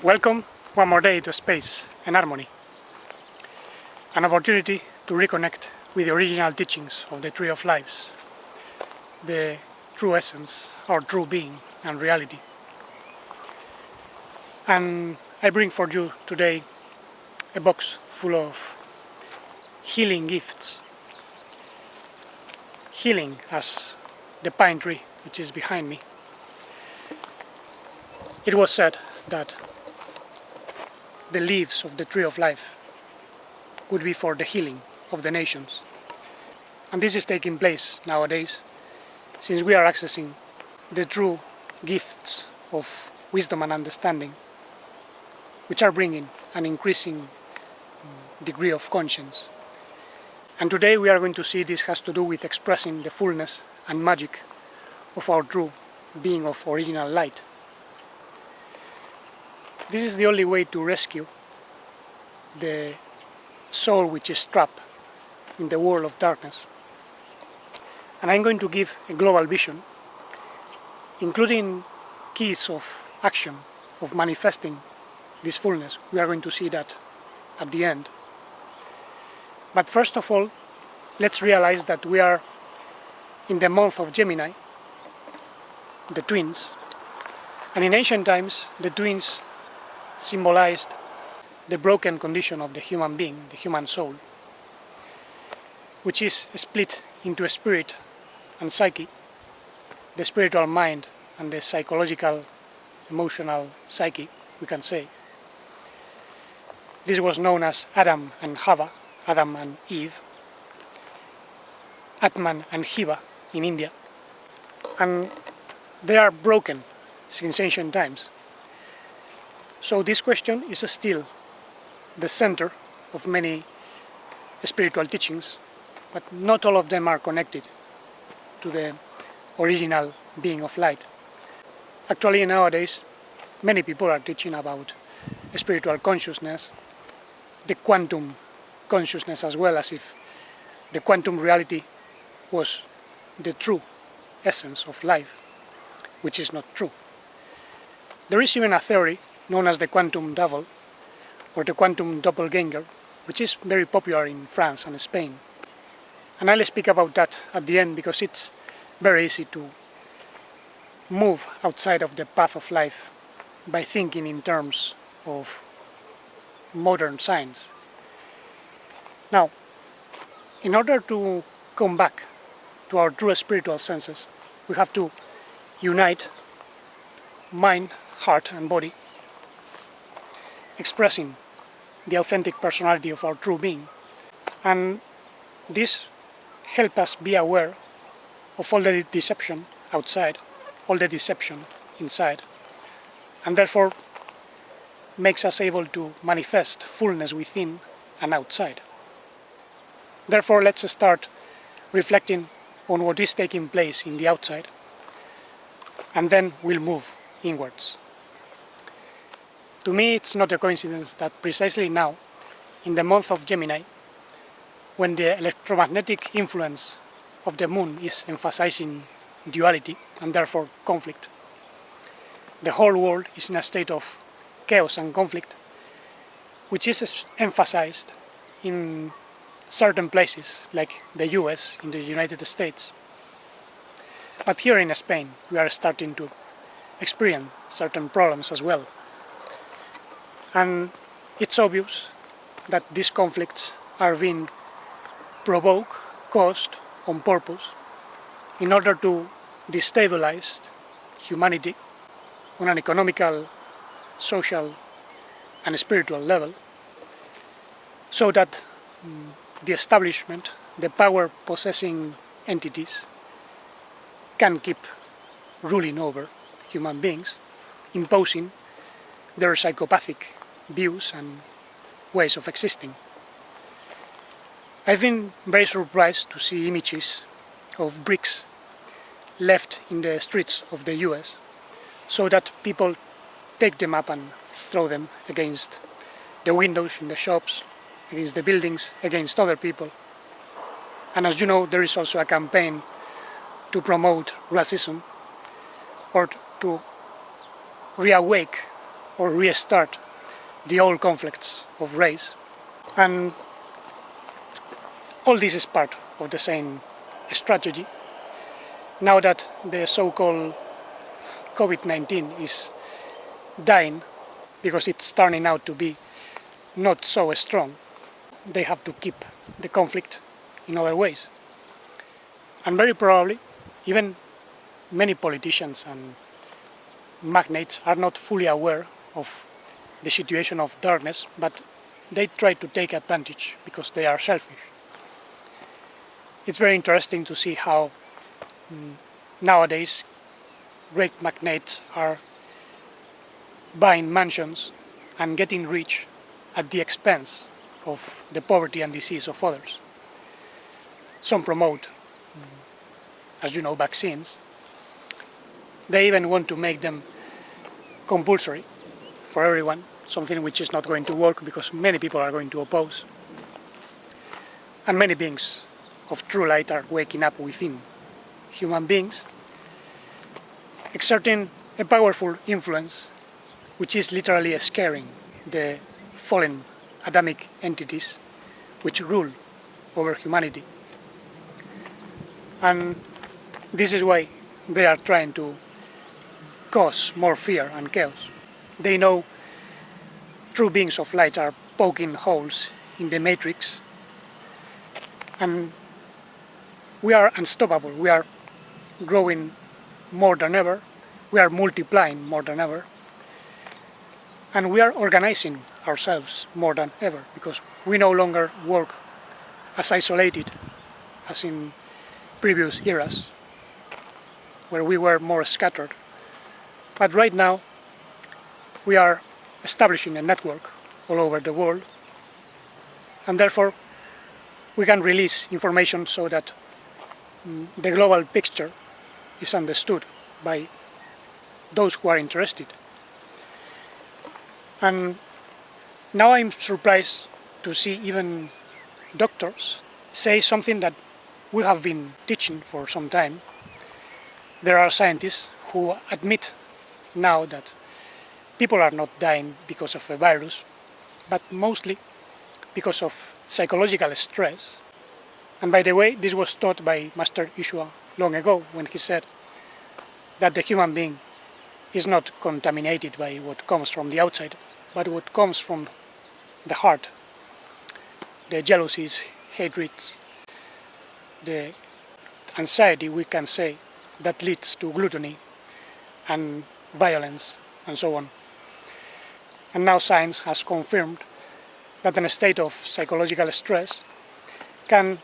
Welcome one more day to space and harmony. An opportunity to reconnect with the original teachings of the Tree of Lives, the true essence, our true being and reality. And I bring for you today a box full of healing gifts. Healing as the pine tree which is behind me. It was said that the leaves of the Tree of Life would be for the healing of the nations. And this is taking place nowadays, since we are accessing the true gifts of wisdom and understanding, which are bringing an increasing degree of conscience. And today we are going to see this has to do with expressing the fullness and magic of our true being of original light. This is the only way to rescue the soul which is trapped in the world of darkness. And I'm going to give a global vision, including keys of action, of manifesting this fullness. We are going to see that at the end. But first of all, let's realize that we are in the month of Gemini, the twins. And in ancient times, the twins symbolized the broken condition of the human being, the human soul, which is split into a spirit and psyche, the spiritual mind and the psychological, emotional psyche, we can say. This was known as Adam and Hava, Adam and Eve, Atman and Shiva in India. And they are broken since ancient times. So this question is still the center of many spiritual teachings, but not all of them are connected to the original being of light. Actually, nowadays, many people are teaching about spiritual consciousness, the quantum consciousness as well, as if the quantum reality was the true essence of life, which is not true. There is even a theory known as the quantum double, or the quantum doppelganger, which is very popular in France and Spain. And I'll speak about that at the end, because it's very easy to move outside of the path of life by thinking in terms of modern science. Now, in order to come back to our true spiritual senses, we have to unite mind, heart and body, expressing the authentic personality of our true being. And this helps us be aware of all the deception outside, all the deception inside, and therefore makes us able to manifest fullness within and outside. Therefore, let's start reflecting on what is taking place in the outside, and then we'll move inwards. To me, it's not a coincidence that precisely now, in the month of Gemini, when the electromagnetic influence of the moon is emphasizing duality and therefore conflict, the whole world is in a state of chaos and conflict, which is emphasized in certain places, like the US, in the United States. But here in Spain, we are starting to experience certain problems as well. And it's obvious that these conflicts are being provoked, caused on purpose, in order to destabilize humanity on an economical, social and spiritual level, so that the establishment, the power-possessing entities, can keep ruling over human beings, imposing their psychopathic views and ways of existing. I've been very surprised to see images of bricks left in the streets of the US, so that people take them up and throw them against the windows in the shops, against the buildings, against other people. And as you know, there is also a campaign to promote racism, or to reawake or restart the old conflicts of race. And all this is part of the same strategy. Now that the so-called COVID-19 is dying because it's turning out to be not so strong, they have to keep the conflict in other ways. And very probably, even many politicians and magnates are not fully aware of the situation of darkness, but they try to take advantage because they are selfish. It's very interesting to see how nowadays great magnates are buying mansions and getting rich at the expense of the poverty and disease of others. Some promote, as you know, vaccines. They even want to make them compulsory for everyone, something which is not going to work because many people are going to oppose. And many beings of true light are waking up within human beings, exerting a powerful influence which is literally scaring the fallen Adamic entities which rule over humanity. And this is why they are trying to cause more fear and chaos. They know true beings of light are poking holes in the matrix, and we are unstoppable. We are growing more than ever, we are multiplying more than ever, and we are organizing ourselves more than ever because we no longer work as isolated as in previous eras where we were more scattered. But right now we are establishing a network all over the world, and therefore we can release information so that the global picture is understood by those who are interested. And now I'm surprised to see even doctors say something that we have been teaching for some time. There are scientists who admit now that people are not dying because of a virus, but mostly because of psychological stress. And by the way, this was taught by Master Yeshua long ago when he said that the human being is not contaminated by what comes from the outside, but what comes from the heart. The jealousies, hatreds, the anxiety, we can say, that leads to gluttony and violence and so on. And now science has confirmed that in a state of psychological stress can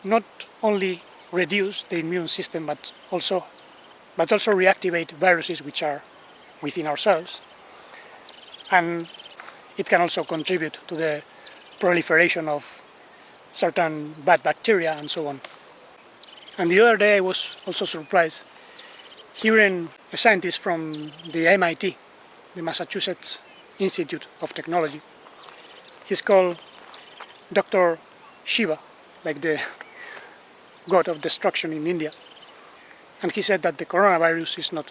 not only reduce the immune system but also reactivate viruses which are within ourselves, and it can also contribute to the proliferation of certain bad bacteria and so on. And the other day I was also surprised hearing a scientist from the MIT, the Massachusetts Institute of Technology. He's called Dr. Shiva, like the god of destruction in India. And he said that the coronavirus is not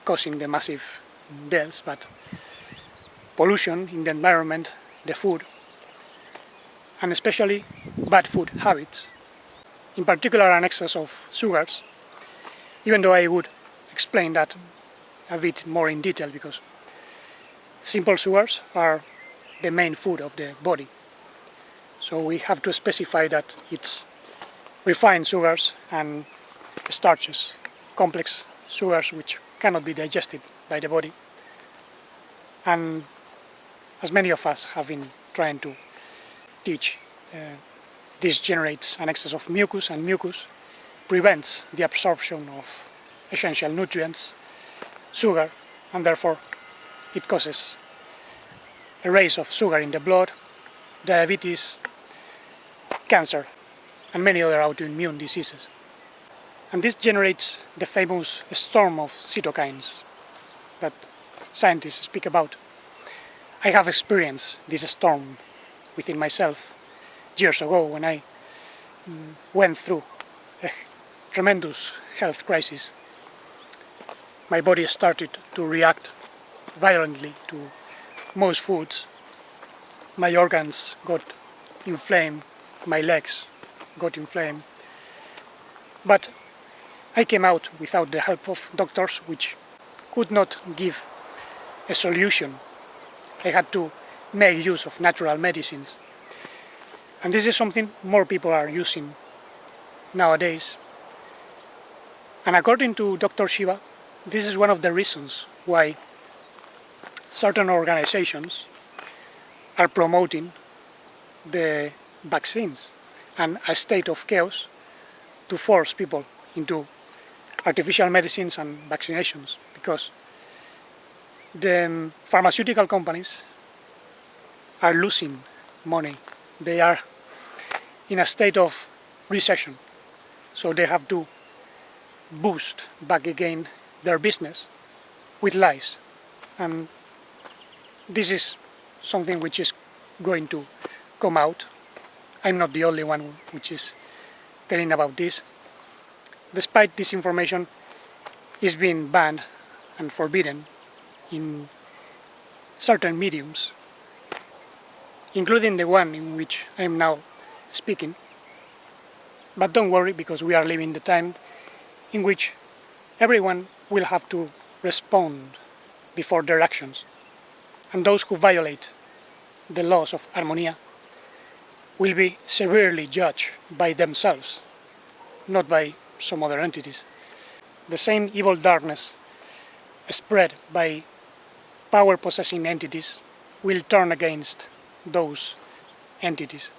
causing the massive deaths, but pollution in the environment, the food, and especially bad food habits. In particular, an excess of sugars, even though I would explain that a bit more in detail, because simple sugars are the main food of the body. So we have to specify that it's refined sugars and starches, complex sugars which cannot be digested by the body. And as many of us have been trying to teach, this generates an excess of mucus, and mucus prevents the absorption of essential nutrients, sugar, and therefore it causes a rise of sugar in the blood, diabetes, cancer, and many other autoimmune diseases. And this generates the famous storm of cytokines that scientists speak about. I have experienced this storm within myself years ago when I went through a tremendous health crisis. My body started to react violently to most foods, my organs got inflamed, my legs got inflamed. But I came out without the help of doctors, which could not give a solution. I had to make use of natural medicines. And this is something more people are using nowadays. And according to Dr. Shiva, this is one of the reasons why certain organizations are promoting the vaccines and a state of chaos to force people into artificial medicines and vaccinations, because the pharmaceutical companies are losing money. They are in a state of recession, so they have to boost back again their business with lies. And this is something which is going to come out. I'm not the only one which is telling about this. Despite this information is being banned and forbidden in certain mediums, including the one in which I am now speaking. But don't worry, because we are living the time in which everyone will have to respond before their actions, and those who violate the laws of Harmonia will be severely judged by themselves, not by some other entities. The same evil darkness spread by power-possessing entities will turn against those entities.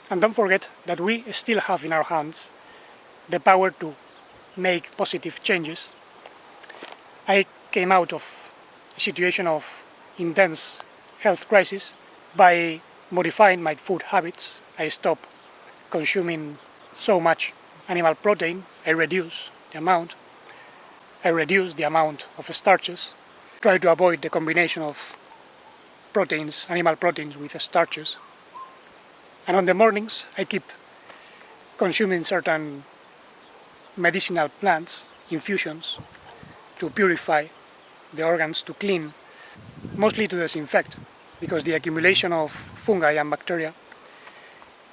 And don't forget that we still have in our hands the power to make positive changes. I came out of a situation of intense health crisis by modifying my food habits. I stopped consuming so much animal protein. I reduced the amount. I reduced the amount of starches. Try to avoid the combination of proteins, animal proteins with starches. And on the mornings I keep consuming certain medicinal plants, infusions, to purify the organs, to clean, mostly to disinfect, because the accumulation of fungi and bacteria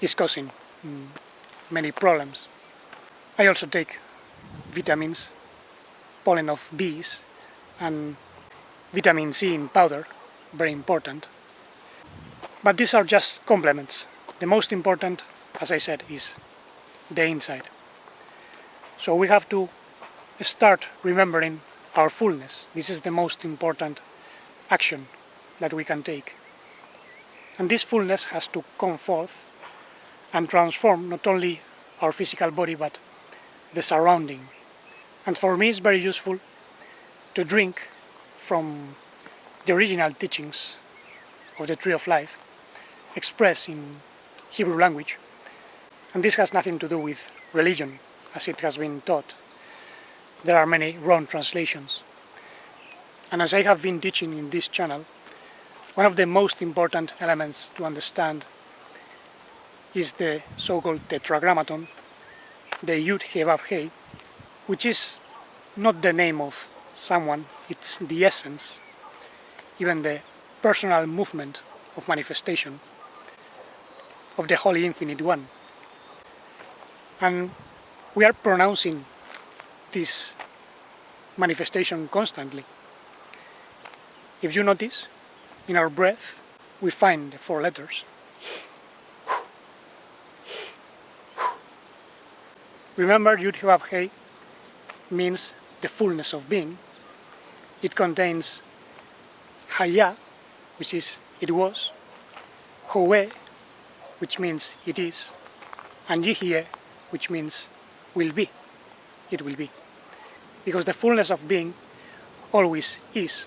is causing many problems. I also take vitamins, pollen of bees, and vitamin C in powder, very important. But these are just complements. The most important, as I said, is the inside. So we have to start remembering our fullness. This is the most important action that we can take. And this fullness has to come forth and transform not only our physical body but the surrounding. And for me it's very useful to drink from the original teachings of the Tree of Life, expressed in Hebrew language. And this has nothing to do with religion, as it has been taught. There are many wrong translations. And as I have been teaching in this channel, one of the most important elements to understand is the so-called tetragrammaton, the Yud He Vav He, which is not the name of someone, it's the essence, even the personal movement of manifestation of the Holy Infinite One. And we are pronouncing this manifestation constantly. If you notice, in our breath we find the 4 letters. Remember, Yud He Vav He means the fullness of being. It contains Haya, which is it was, Howe, which means it is, and Yihye, which means will be, it will be. Because the fullness of being always is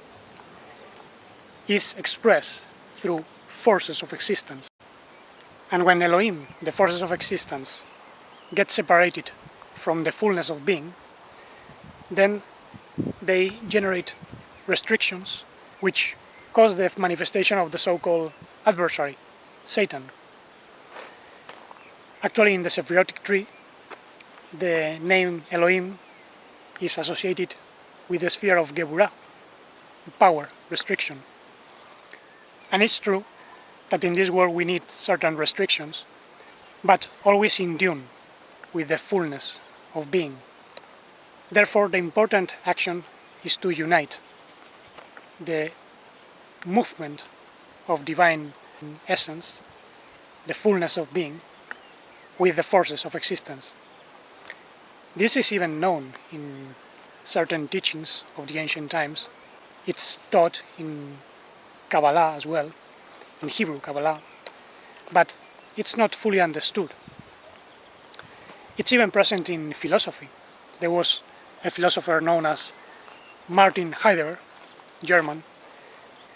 expressed through forces of existence. And when Elohym, the forces of existence, get separated from the fullness of being, then they generate restrictions which cause the manifestation of the so-called adversary, Satan. Actually, in the Sephirotic tree, the name Elohym is associated with the sphere of Geburah, power, restriction. And it's true that in this world we need certain restrictions, but always in tune with the fullness of being. Therefore, the important action is to unite the movement of divine essence, the fullness of being, with the forces of existence. This is even known in certain teachings of the ancient times. It's taught in Kabbalah as well, in Hebrew Kabbalah, but it's not fully understood. It's even present in philosophy. There was a philosopher known as Martin Heidegger, German,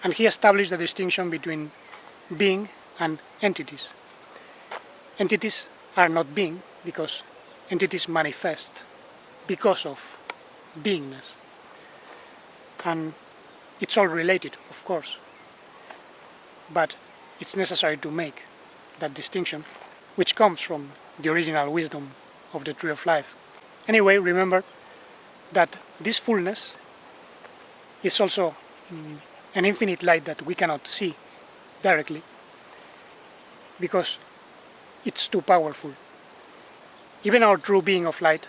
and he established the distinction between being and entities. Entities are not being because entities manifest because of beingness. And it's all related, of course, but it's necessary to make that distinction, which comes from the original wisdom of the Tree of Life. Anyway, remember that this fullness is also an infinite light that we cannot see directly because it's too powerful. Even our true being of light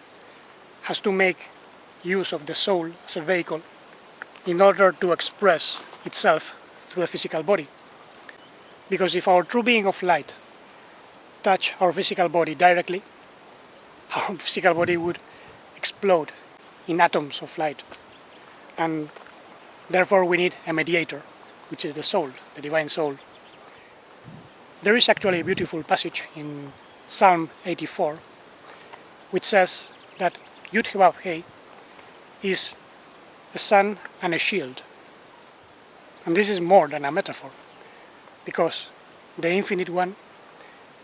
has to make use of the soul as a vehicle in order to express itself through a physical body. Because if our true being of light touch our physical body directly, our physical body would explode in atoms of light. And therefore we need a mediator, which is the soul, the divine soul. There is actually a beautiful passage in Psalm 84, which says that Yud-Heh-Vav-Heh is a sun and a shield. And this is more than a metaphor, because the Infinite One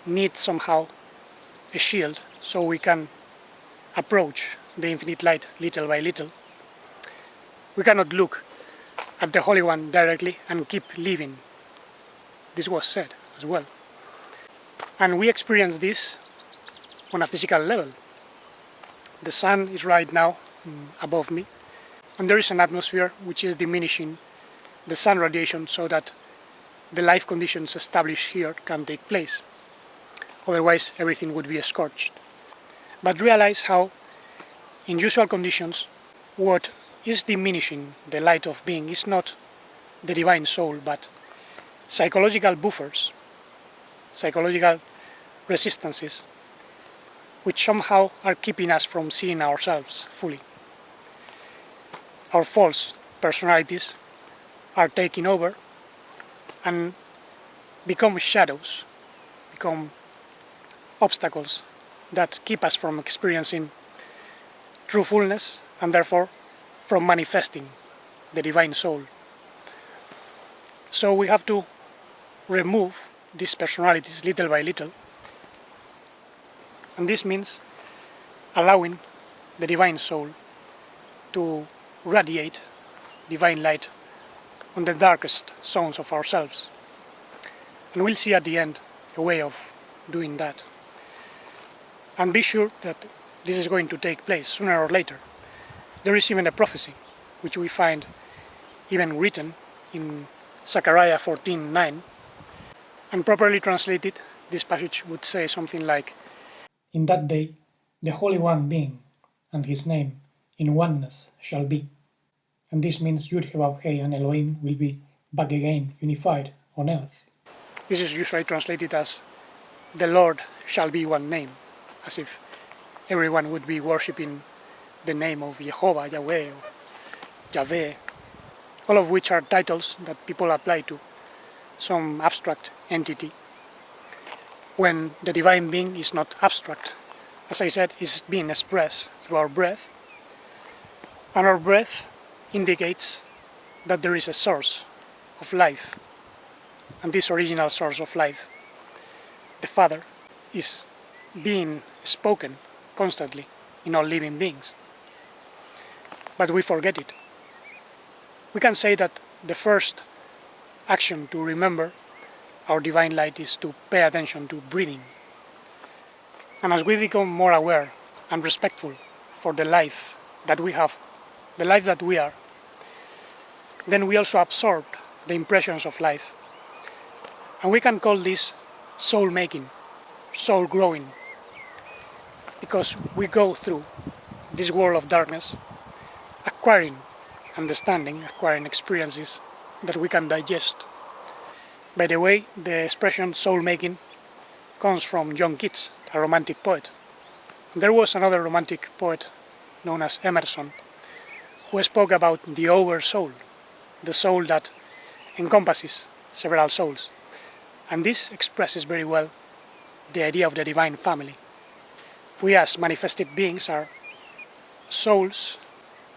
needs somehow a shield so we can approach the infinite light little by little. We cannot look at the Holy One directly and keep living. This was said as well. And we experience this on a physical level. The sun is right now above me, and there is an atmosphere which is diminishing the sun radiation so that the life conditions established here can take place. Otherwise, everything would be scorched. But realize how, in usual conditions, what is diminishing the light of being is not the divine soul, but psychological buffers, psychological resistances, which somehow are keeping us from seeing ourselves fully. Our false personalities are taking over and become shadows, become obstacles that keep us from experiencing true fullness and therefore from manifesting the divine soul. So we have to remove these personalities little by little, and this means allowing the divine soul to radiate divine light on the darkest zones of ourselves. And we'll see at the end a way of doing that. And be sure that this is going to take place sooner or later. There is even a prophecy, which we find even written in Zechariah 14:9, and properly translated, this passage would say something like, "In that day, the Holy One being, and his name, in oneness shall be." And this means Yud-Heh-Vav-Heh and Elohym will be back again unified on earth. This is usually translated as, "The Lord shall be one name," as if everyone would be worshipping the name of Jehovah, Yahweh, or Yahweh, all of which are titles that people apply to some abstract entity, when the divine being is not abstract. As I said, it's being expressed through our breath, and our breath indicates that there is a source of life, and this original source of life, the Father, is being spoken constantly in all living beings. But we forget it. We can say that the first action to remember our divine light is to pay attention to breathing. And as we become more aware and respectful for the life that we have, the life that we are, then we also absorb the impressions of life And we can call this soul making, soul growing, because we go through this world of darkness, acquiring understanding, acquiring experiences that we can digest. By the way, the expression soul making comes from John Keats, a romantic poet. There was another romantic poet known as Emerson, who spoke about the Over-Soul, the soul that encompasses several souls. And this expresses very well the idea of the divine family. We as manifested beings are souls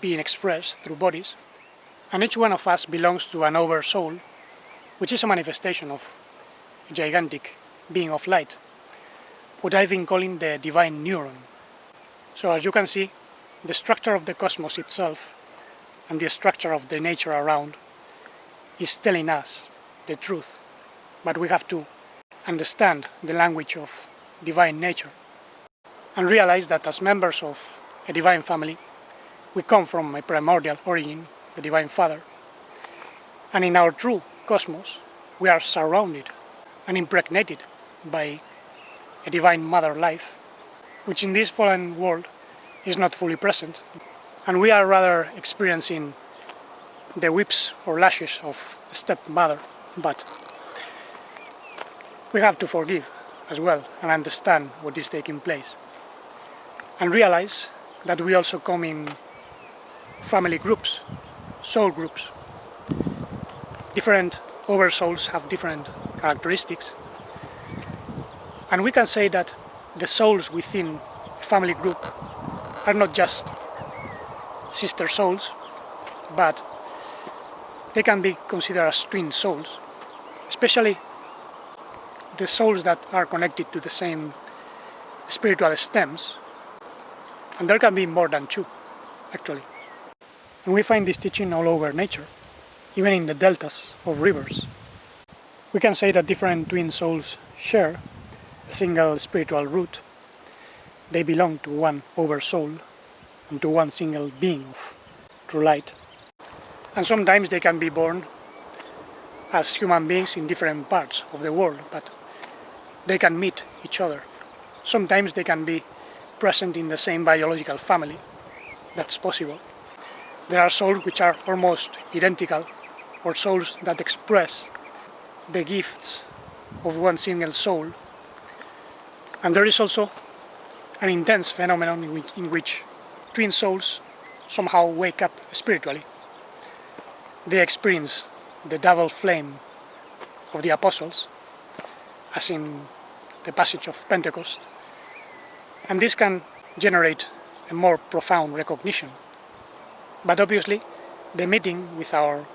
being expressed through bodies, and each one of us belongs to an Over-Soul, which is a manifestation of a gigantic being of light, what I've been calling the divine neuron. So as you can see, the structure of the cosmos itself and the structure of the nature around is telling us the truth, but we have to understand the language of divine nature and realize that as members of a divine family, we come from a primordial origin, the Divine Father, and in our true cosmos, we are surrounded and impregnated by a Divine Mother life, which in this fallen world is not fully present, and we are rather experiencing the whips or lashes of a stepmother, but we have to forgive as well and understand what is taking place, and realize that we also come in family groups, soul groups. Different oversouls have different characteristics, and we can say that the souls within a family group are not just sister souls, but they can be considered as twin souls, especially the souls that are connected to the same spiritual stems, and there can be more than two, actually. And we find this teaching all over nature, even in the deltas of rivers. We can say that different twin souls share a single spiritual root. They belong to one oversoul and to one single being of true light. And sometimes they can be born as human beings in different parts of the world, but they can meet each other. Sometimes they can be present in the same biological family. That's possible. There are souls which are almost identical, or souls that express the gifts of one single soul. And there is also an intense phenomenon in which twin souls somehow wake up spiritually. They experience the double flame of the apostles, as in the passage of Pentecost, and this can generate a more profound recognition. But obviously, the meeting with our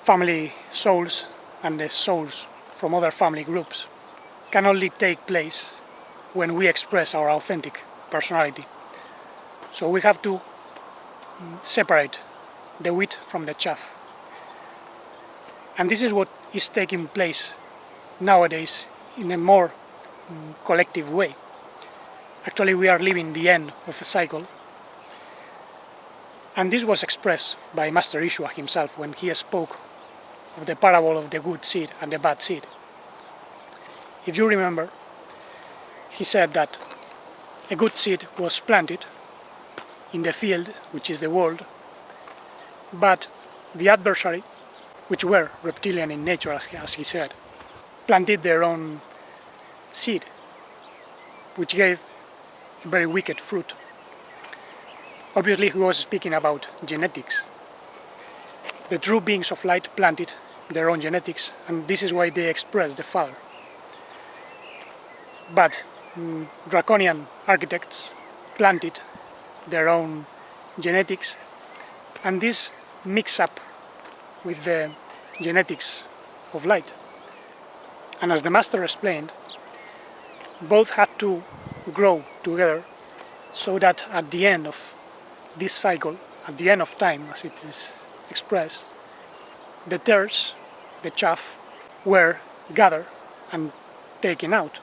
family souls and the souls from other family groups can only take place when we express our authentic personality. So we have to separate the wheat from the chaff. And this is what is taking place nowadays in a more collective way. Actually, we are living the end of a cycle. And this was expressed by Master Yeshua himself when he spoke of the parable of the good seed and the bad seed. If you remember, he said that a good seed was planted in the field, which is the world, but the adversary, which were reptilian in nature, as he said, planted their own seed, which gave a very wicked fruit. Obviously, he was speaking about genetics. The true beings of light planted their own genetics, and this is why they express the Father. But draconian architects planted their own genetics, and this mixed up with the genetics of light. And as the Master explained, both had to grow together so that at the end of this cycle, at the end of time, as it is expressed, the tares, the chaff, were gathered and taken out.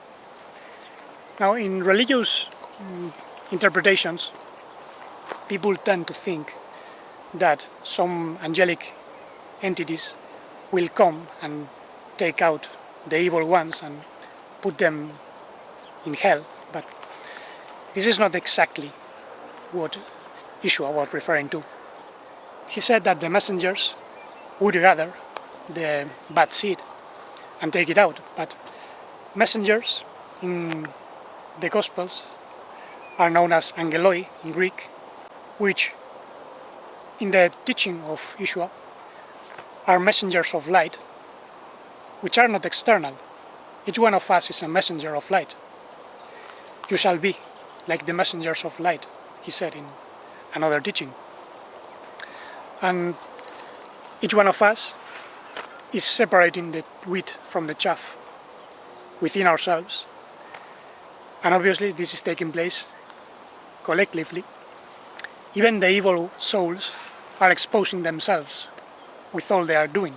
Now, in religious interpretations, people tend to think that some angelic entities will come and take out the evil ones and put them in hell, but this is not exactly what Yeshua was referring to. He said that the messengers would gather the bad seed and take it out, but messengers in the Gospels are known as angeloi in Greek, which in the teaching of Yeshua are messengers of light, which are not external. Each one of us is a messenger of light. You shall be like the messengers of light, he said in another teaching. And each one of us is separating the wheat from the chaff within ourselves. And obviously this is taking place collectively. Even the evil souls are exposing themselves with all they are doing.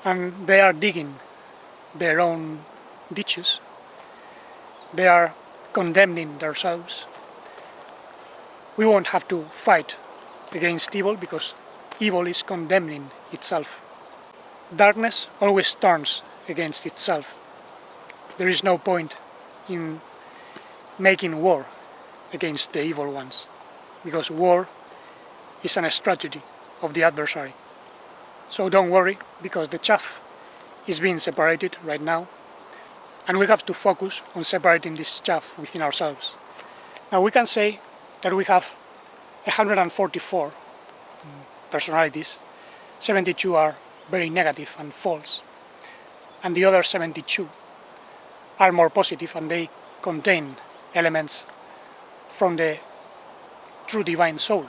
And they are digging their own ditches. They are condemning themselves. We won't have to fight against evil because evil is condemning itself. Darkness always turns against itself. There is no point in making war against the evil ones, because war is a strategy of the adversary. So don't worry, because the chaff is being separated right now, and we have to focus on separating this chaff within ourselves. Now we can say that we have 144 personalities, 72 are very negative and false, and the other 72 are more positive and they contain elements from the true divine soul.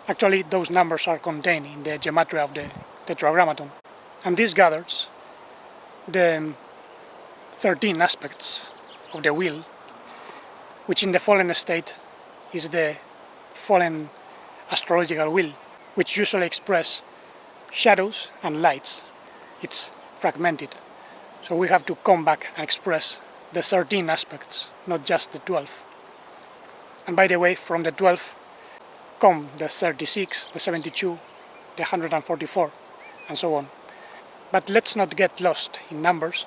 Actually, those numbers are contained in the gematria of the tetragrammaton, and this gathers the 13 aspects of the will, which in the fallen state is the fallen astrological will, which usually express shadows and lights. It's fragmented. So we have to come back and express the 13 aspects, not just the 12. And by the way, from the 12 come the 36, the 72, the 144, and so on. But let's not get lost in numbers,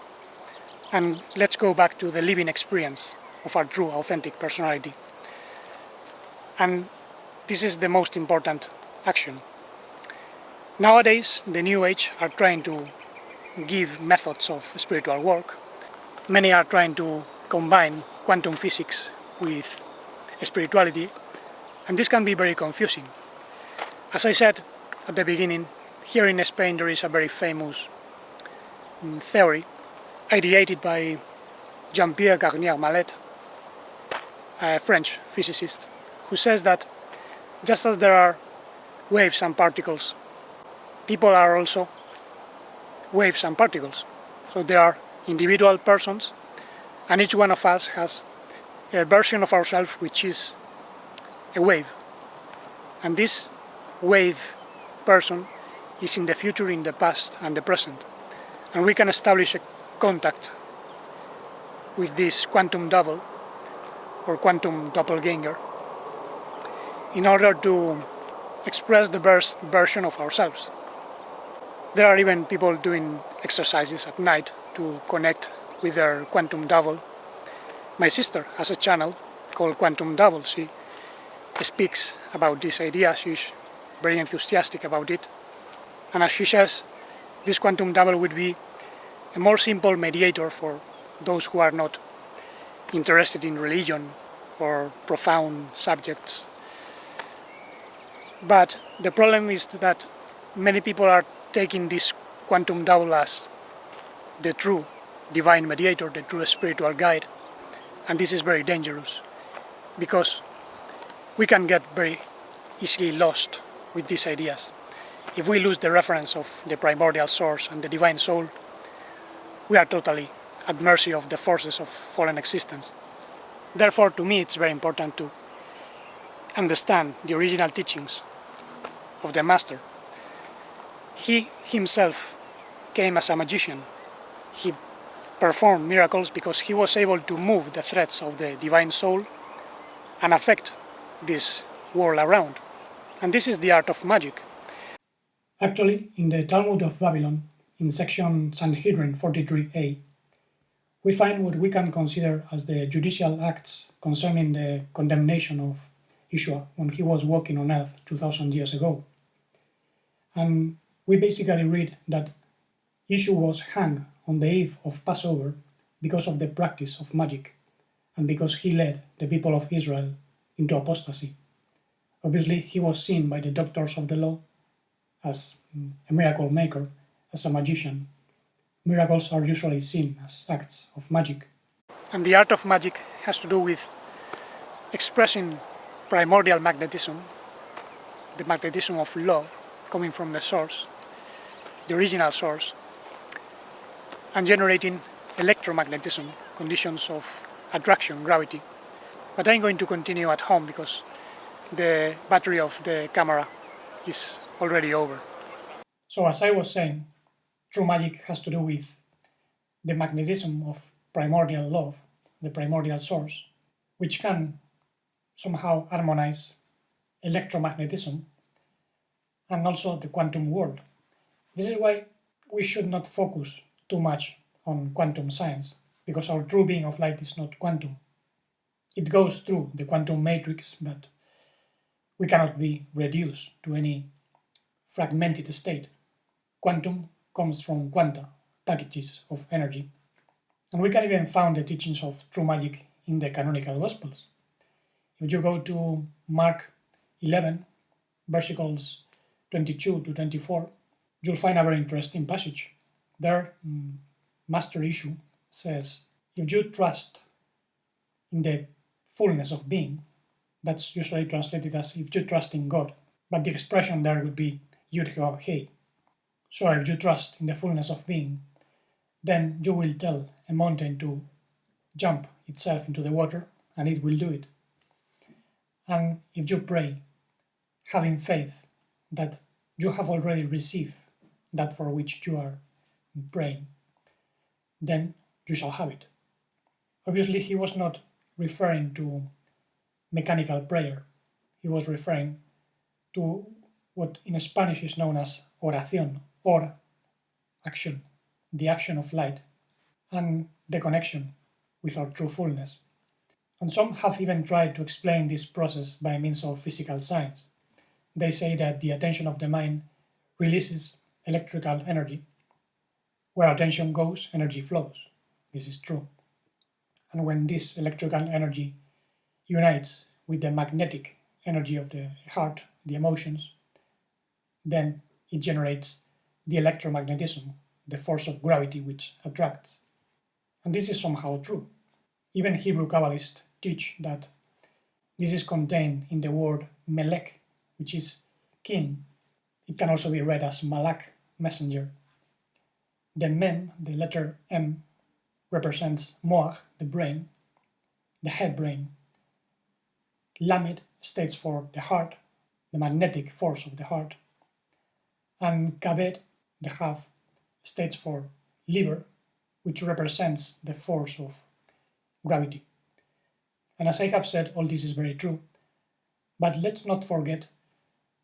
and let's go back to the living experience of our true, authentic personality. And this is the most important action. Nowadays, the New Age are trying to give methods of spiritual work. Many are trying to combine quantum physics with spirituality, and this can be very confusing. As I said at the beginning, here in Spain there is a very famous theory ideated by Jean-Pierre Garnier Malet, a French physicist, who says that just as there are waves and particles, people are also waves and particles. So there are individual persons, and each one of us has a version of ourselves which is a wave. And this wave person is in the future, in the past, and the present. And we can establish a contact with this quantum double or quantum doppelganger in order to express the best version of ourselves. There are even people doing exercises at night to connect with their quantum double. My sister has a channel called Quantum Double. She speaks about this idea. She's very enthusiastic about it. And as she says, this quantum double would be a more simple mediator for those who are not interested in religion or profound subjects. But the problem is that many people are taking this quantum double as the true divine mediator, the true spiritual guide. And this is very dangerous, because we can get very easily lost with these ideas. If we lose the reference of the primordial source and the divine soul, we are totally at mercy of the forces of fallen existence. Therefore, to me, it's very important to understand the original teachings of the Master. He himself came as a magician. He performed miracles because he was able to move the threads of the divine soul and affect this world around. And this is the art of magic. Actually, in the Talmud of Babylon, in section Sanhedrin 43a, we find what we can consider as the judicial acts concerning the condemnation of Yeshua when he was walking on earth 2000 years ago. And we basically read that Yeshua was hung on the eve of Passover because of the practice of magic and because he led the people of Israel into apostasy. Obviously, he was seen by the doctors of the law as a miracle maker, as a magician. Miracles are usually seen as acts of magic. And the art of magic has to do with expressing primordial magnetism, the magnetism of love coming from the source, the original source, and generating electromagnetism, conditions of attraction, gravity. But I'm going to continue at home because the battery of the camera is already over. So as I was saying, true magic has to do with the magnetism of primordial love, the primordial source, which can somehow harmonize electromagnetism and also the quantum world. This is why we should not focus too much on quantum science, because our true being of light is not quantum. It goes through the quantum matrix, but we cannot be reduced to any fragmented state. Quantum comes from quanta, packages of energy. And we can even find the teachings of true magic in the canonical Gospels. If you go to Mark 11, versículos 22 to 24, you'll find a very interesting passage. There, Master Yeshu says, if you trust in the fullness of being, that's usually translated as if you trust in God, but the expression there would be Yud-He. So if you trust in the fullness of being, then you will tell a mountain to jump itself into the water, and it will do it. And if you pray, having faith that you have already received that for which you are praying, then you shall have it. Obviously, he was not referring to mechanical prayer. He was referring to what in Spanish is known as oración, or action, the action of light, and the connection with our true fullness. And some have even tried to explain this process by means of physical science. They say that the attention of the mind releases electrical energy. Where attention goes, energy flows. This is true. And when this electrical energy unites with the magnetic energy of the heart, the emotions, then it generates the electromagnetism, the force of gravity which attracts. And this is somehow true. Even Hebrew Kabbalists teach that this is contained in the word melek, which is king. It can also be read as malak, messenger. The mem, the letter M, represents moach, the brain, the head brain. Lamed stands for the heart, the magnetic force of the heart. And kabed, the half, stands for liver, which represents the force of gravity. And as I have said, all this is very true. But let's not forget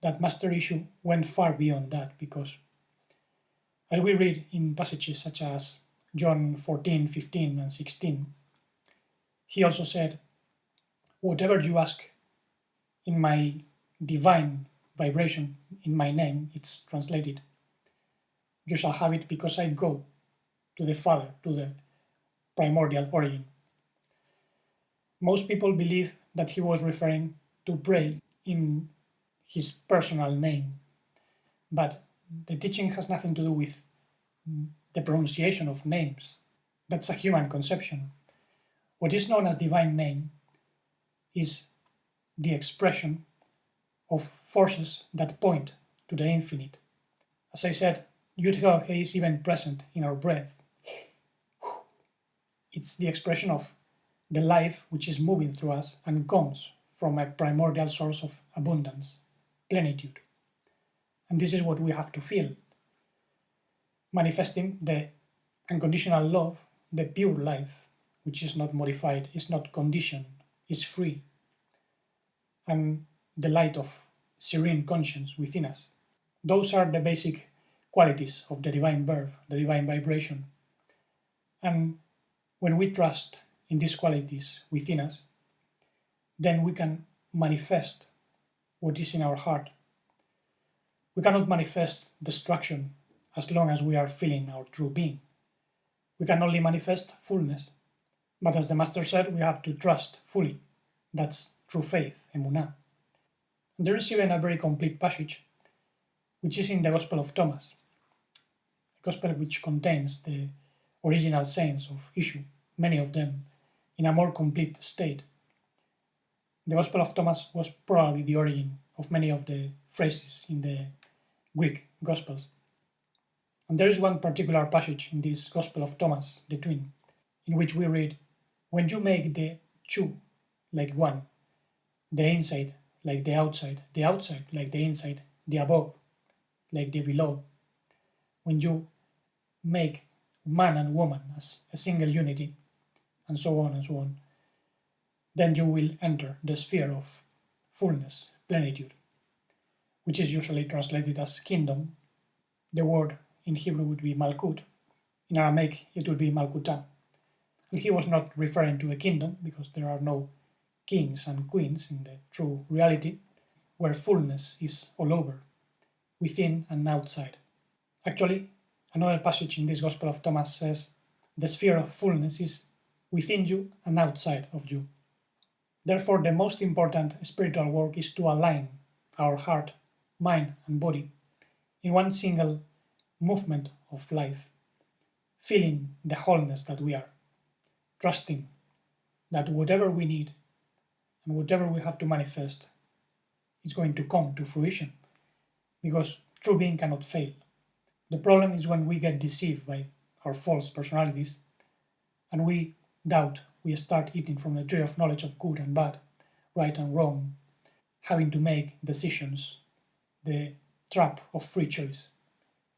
that Master Yeshu went far beyond that, because as we read in passages such as John 14, 15, and 16, he also said, whatever you ask in my divine vibration, in my name, it's translated, you shall have it, because I go to the Father, to the primordial origin. Most people believe that he was referring to pray in his personal name, but the teaching has nothing to do with the pronunciation of names. That's a human conception. What is known as divine name is the expression of forces that point to the infinite. As I said, Yud-He is even present in our breath. It's the expression of the life which is moving through us and comes from a primordial source of abundance, plenitude. And this is what we have to feel, manifesting the unconditional love, the pure life, which is not modified, is not conditioned, is free, and the light of serene conscience within us. Those are the basic qualities of the divine birth, the divine vibration. And When we trust in these qualities within us, then we can manifest what is in our heart. We cannot manifest destruction as long as we are feeling our true being. We can only manifest fullness. But as the Master said, we have to trust fully. That's true faith, emunah. And there is even a very complete passage, which is in the Gospel of Thomas, a Gospel which contains the original sayings of issue, many of them in a more complete state. The Gospel of Thomas was probably the origin of many of the phrases in the Greek Gospels. And there is one particular passage in this Gospel of Thomas, the twin, in which we read, "When you make the two like one, the inside like the outside like the inside, the above like the below, when you make man and woman as a single unity," and so on, then you will enter the sphere of fullness, plenitude, which is usually translated as kingdom. The word in Hebrew would be malkut. In Aramaic, it would be malkuta. And he was not referring to a kingdom, because there are no kings and queens in the true reality, where fullness is all over, within and outside. Actually, another passage in this Gospel of Thomas says, the sphere of fullness is within you and outside of you. Therefore, the most important spiritual work is to align our heart, mind, and body in one single movement of life, feeling the wholeness that we are, trusting that whatever we need and whatever we have to manifest is going to come to fruition, because true being cannot fail. The problem is when we get deceived by our false personalities and we doubt, we start eating from the tree of knowledge of good and bad, right and wrong, having to make decisions, the trap of free choice.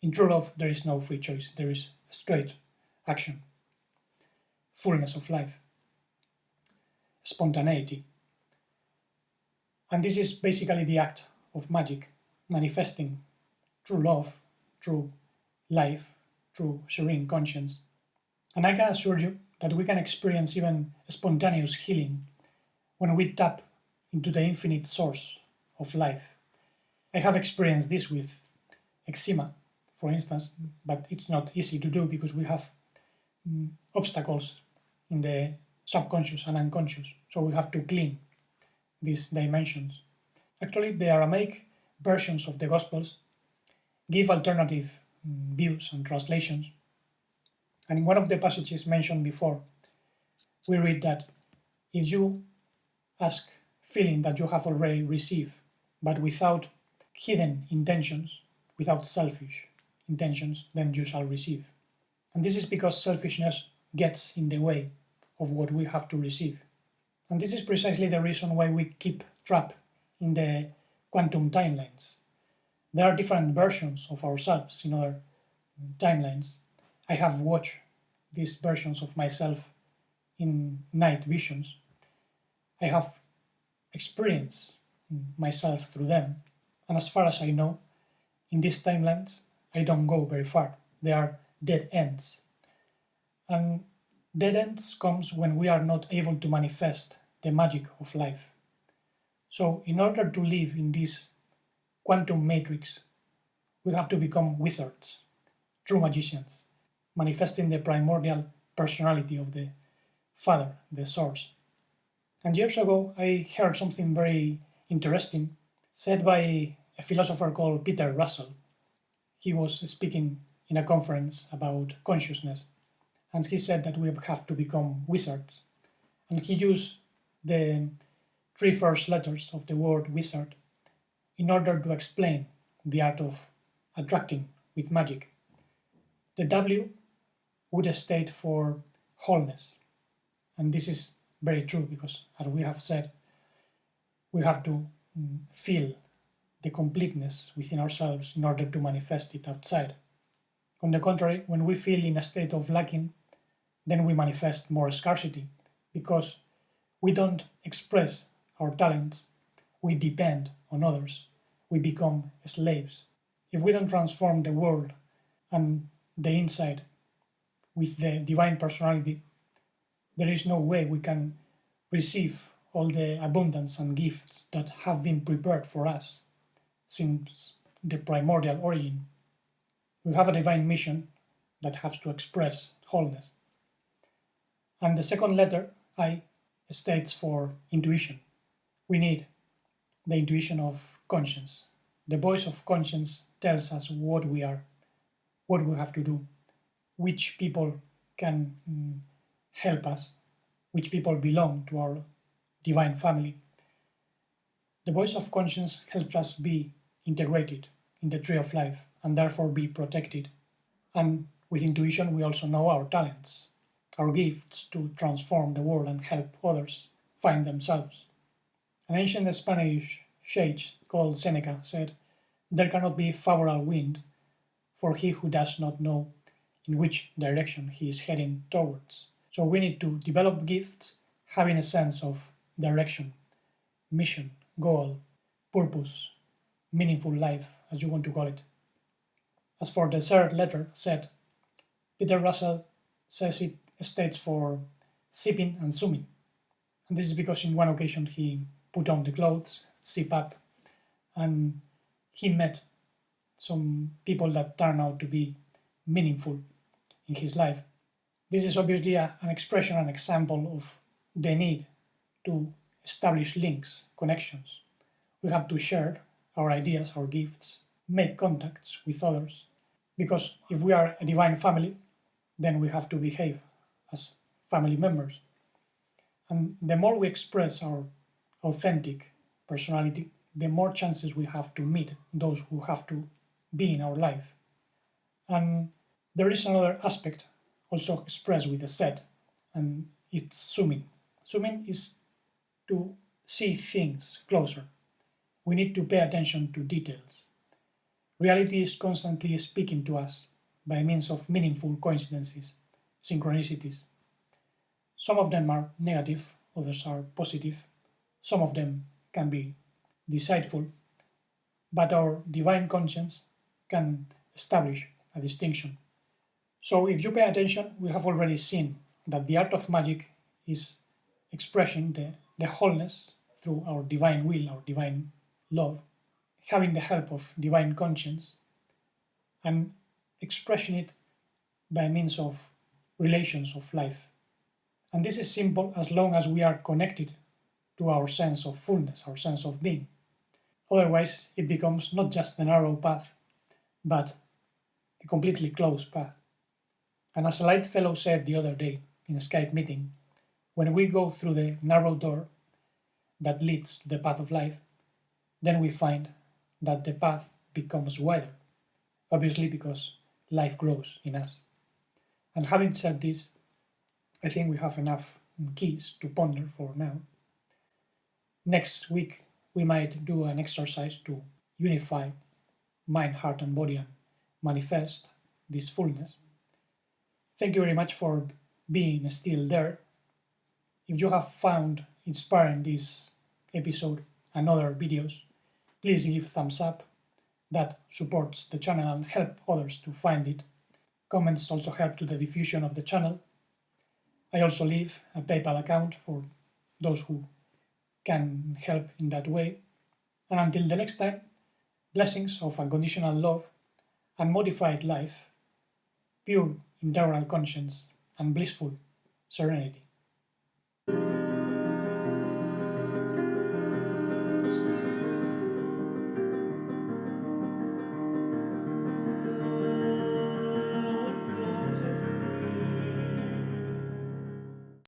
In true love, there is no free choice, there is straight action, fullness of life, spontaneity. And this is basically the act of magic, manifesting true love, true life, true serene conscience. And I can assure you that we can experience even spontaneous healing when we tap into the infinite source of life. I have experienced this with eczema, for instance, but it's not easy to do because we have obstacles in the subconscious and unconscious, so we have to clean these dimensions. Actually, the Aramaic versions of the Gospels give alternative views and translations, and in one of the passages mentioned before, we read that if you ask feeling that you have already received, but without hidden intentions, without selfish intentions, then you shall receive. And this is because selfishness gets in the way of what we have to receive. And this is precisely the reason why we keep trapped in the quantum timelines. There are different versions of ourselves in other timelines. I have watched these versions of myself in night visions. I have experienced myself through them. And as far as I know, in these timelines, I don't go very far. They are dead ends. And dead ends comes when we are not able to manifest the magic of life. So in order to live in this quantum matrix, we have to become wizards, true magicians, manifesting the primordial personality of the Father, the Source. And years ago, I heard something very interesting said by a philosopher called Peter Russell. He was speaking in a conference about consciousness, and he said that we have to become wizards. And he used the three first letters of the word wizard in order to explain the art of attracting with magic. The W would state for wholeness. And this is very true because, as we have said, we have to feel the completeness within ourselves in order to manifest it outside. On the contrary, when we feel in a state of lacking, then we manifest more scarcity because we don't express our talents, we depend on others, we become slaves. If we don't transform the world and the inside with the divine personality, There is no way we can receive all the abundance and gifts that have been prepared for us since the primordial origin. We have a divine mission that has to express wholeness. And the second letter, I, stands for intuition. We need the intuition of conscience. The voice of conscience tells us what we are, what we have to do, which people can help us, which people belong to our divine family. The voice of conscience helps us be integrated in the tree of life and therefore be protected. And with intuition, we also know our talents, our gifts to transform the world and help others find themselves. An ancient Spanish sage called Seneca said, "There cannot be favorable wind for he who does not know in which direction he is heading towards." So we need to develop gifts having a sense of direction, mission, goal, purpose, meaningful life, as you want to call it. As for the third letter, Z, Peter Russell says it stands for zipping and zooming. And this is because in one occasion he put on the clothes, zip up, and he met some people that turned out to be meaningful in his life. This is obviously an expression, an example of the need to establish links, connections. We have to share our ideas, our gifts, make contacts with others, because if we are a divine family, then we have to behave as family members. And the more we express our authentic personality, the more chances we have to meet those who have to be in our life. And there is another aspect also expressed with a Z, and it's zooming. Zooming is to see things closer. We need to pay attention to details. Reality is constantly speaking to us by means of meaningful coincidences, synchronicities. Some of them are negative, others are positive. Some of them can be deceitful, but our divine conscience can establish a distinction. So if you pay attention, we have already seen that the art of magic is expressing the wholeness through our divine will, our divine love, having the help of divine conscience, and expressing it by means of relations of life. And this is simple as long as we are connected to our sense of fullness, our sense of being. Otherwise, it becomes not just a narrow path, but a completely closed path. And as a light fellow said the other day in a Skype meeting, when we go through the narrow door that leads to the path of life, then we find that the path becomes wider, obviously because life grows in us. And having said this, I think we have enough keys to ponder for now. Next week, we might do an exercise to unify mind, heart, and body and manifest this fullness. Thank you very much for being still there. If you have found inspiring this episode and other videos, please give thumbs up. That supports the channel and help others to find it. Comments also help to the diffusion of the channel. I also leave a PayPal account for those who can help in that way. And until the next time, blessings of unconditional love and modified life, pure integral conscience, and blissful serenity.